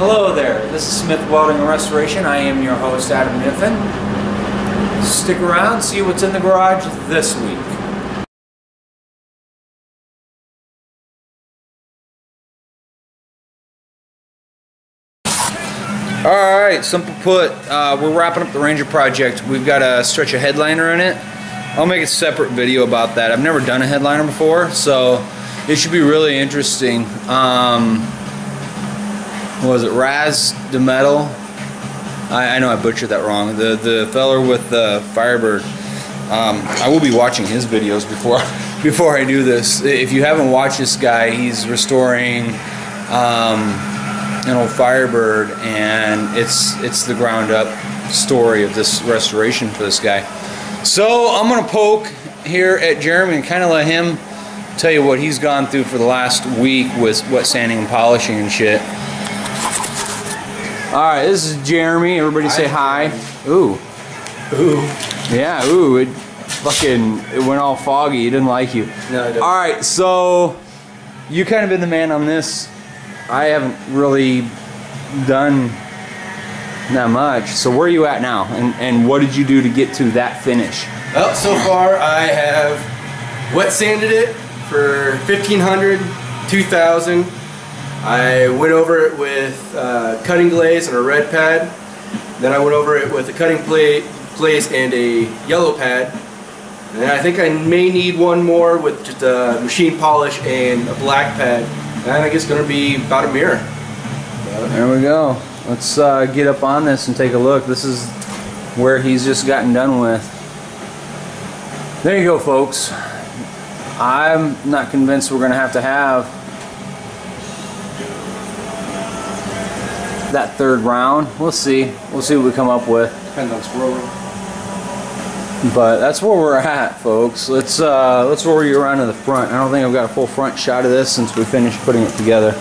Hello there, this is Smith Welding and Restoration. I am your host, Adam Niffen. Stick around, see what's in the garage this week. Alright, simple put, we're wrapping up the Ranger project. We've got a stretch of headliner in it. I'll make a separate video about that. I've never done a headliner before, so it should be really interesting. What was it, Raz de Metal? I know I butchered that wrong. The feller with the Firebird. I will be watching his videos before I do this. If you haven't watched this guy, he's restoring an old Firebird, and it's the ground up story of this restoration for this guy. So I'm gonna poke here at Jeremy and kind of let him tell you what he's gone through for the last week with wet sanding and polishing and shit. Alright, this is Jeremy. Everybody say hi. Ooh. Ooh. Yeah, ooh. It went all foggy. He didn't like you. No, I don't. Alright, so you kind of been the man on this. I haven't really done that much. So where are you at now? And what did you do to get to that finish? Well, so far I have wet sanded it for 1500, 2000. I went over it with cutting glaze and a red pad. Then I went over it with a cutting glaze and a yellow pad. And I think I may need one more with just a machine polish and a black pad. And I think it's going to be about a mirror. There we go. Let's get up on this and take a look. This is where he's just gotten done with. There you go, folks. I'm not convinced we're going to have that third round. We'll see. We'll see what we come up with. Depends on scrolling. But that's where we're at, folks. Let's roll you around to the front. I don't think I've got a full front shot of this since we finished putting it together.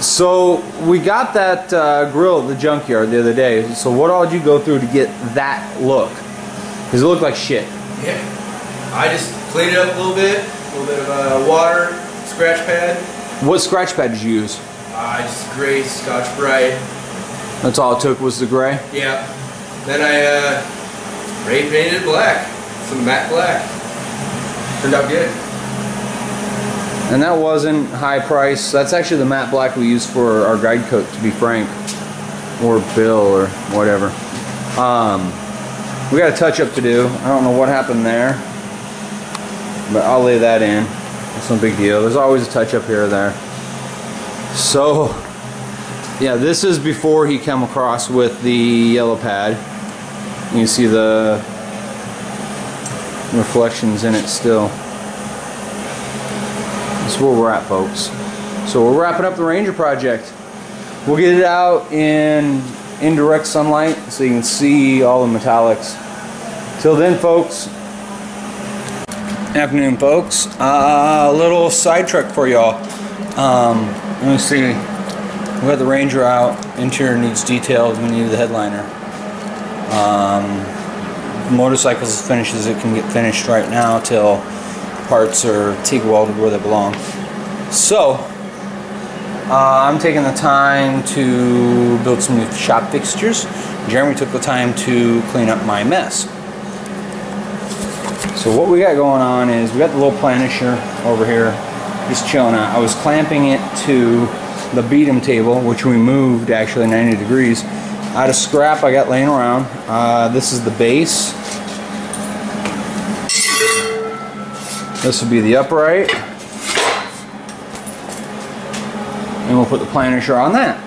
So we got that grill at the junkyard the other day. So what all did you go through to get that look? Because it looked like shit. Yeah. I just cleaned it up a little bit of water, scratch pad. What scratch pad did you use? Just gray Scotch Brite. That's all it took was the gray? Yeah. Then I spray painted black. Some matte black. Turned out good. And that wasn't high price. That's actually the matte black we use for our guide coat, to be frank. Or Bill or whatever. We got a touch up to do. I don't know what happened there. But I'll lay that in. It's no big deal. There's always a touch up here or there. So, yeah, this is before he came across with the yellow pad. You see the reflections in it still. That's where we're at, folks. So we're wrapping up the Ranger project. We'll get it out in indirect sunlight so you can see all the metallics. Till then, folks. Afternoon, folks. A little side trek for y'all. Let me see. We got the Ranger out. Interior needs detailed. We need the headliner. Motorcycles finishes. It can get finished right now till parts are TIG welded where they belong. So I'm taking the time to build some new shop fixtures. Jeremy took the time to clean up my mess. So what we got going on is we got the little Planisher over here just chilling out. I was clamping it to the beat-em table, which we moved actually 90 degrees out of scrap I got laying around. This is the base. This will be the upright. And we'll put the Planisher on that.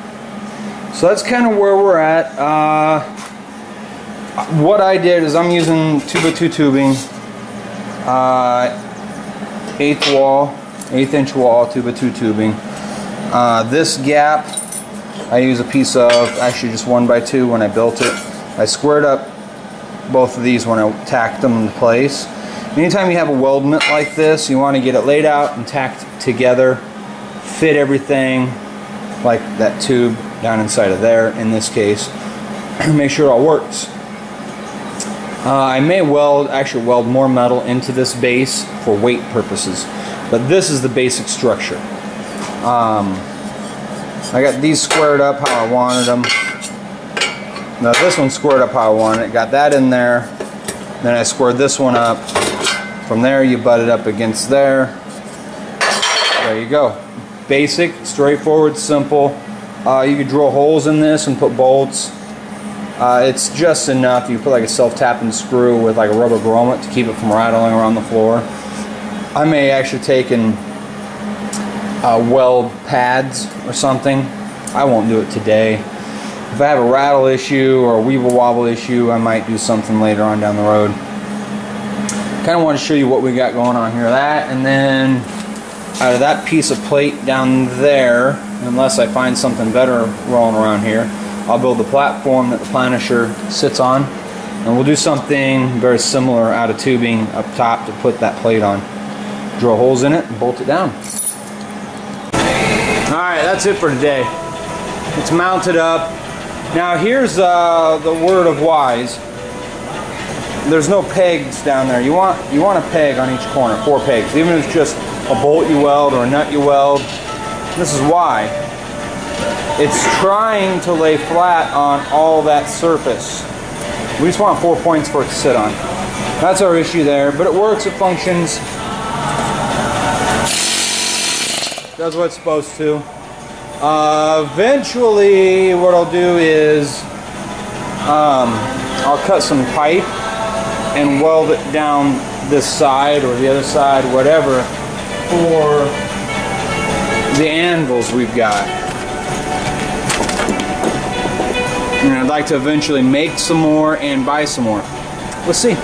So that's kind of where we're at. What I did is I'm using 2x2 tubing. 1/8 inch wall 2x2 tubing. This gap I use a piece of actually just 1x2 when I built it. I squared up both of these when I tacked them into place. Anytime you have a weldment like this, you want to get it laid out and tacked together, fit everything like that tube down inside of there in this case, make sure it all works. I may actually weld more metal into this base for weight purposes, but this is the basic structure. I got these squared up how I wanted them. Now this one's squared up how I wanted it. Got that in there. Then I squared this one up. From there you butt it up against there. There you go. Basic, straightforward, simple. You could drill holes in this and put bolts. It's just enough. You put like a self-tapping screw with like a rubber grommet to keep it from rattling around the floor. I may actually take and weld pads or something. I won't do it today. If I have a rattle issue or a weeble wobble issue, I might do something later on down the road. Kind of want to show you what we got going on here. That, and then out of that piece of plate down there, unless I find something better rolling around here, I'll build the platform that the Planisher sits on, and we'll do something very similar out of tubing up top to put that plate on. Drill holes in it and bolt it down. Alright, that's it for today. It's mounted up. Now here's the word of wise. There's no pegs down there. You want a peg on each corner, 4 pegs. Even if it's just a bolt you weld or a nut you weld. This is why. It's trying to lay flat on all that surface. We just want 4 points for it to sit on. That's our issue there, but it works, it functions. Does what it's supposed to. Eventually what I'll do is I'll cut some pipe and weld it down this side or the other side, whatever, for the anvils we've got. And I'd like to eventually make some more and buy some more. We'll see.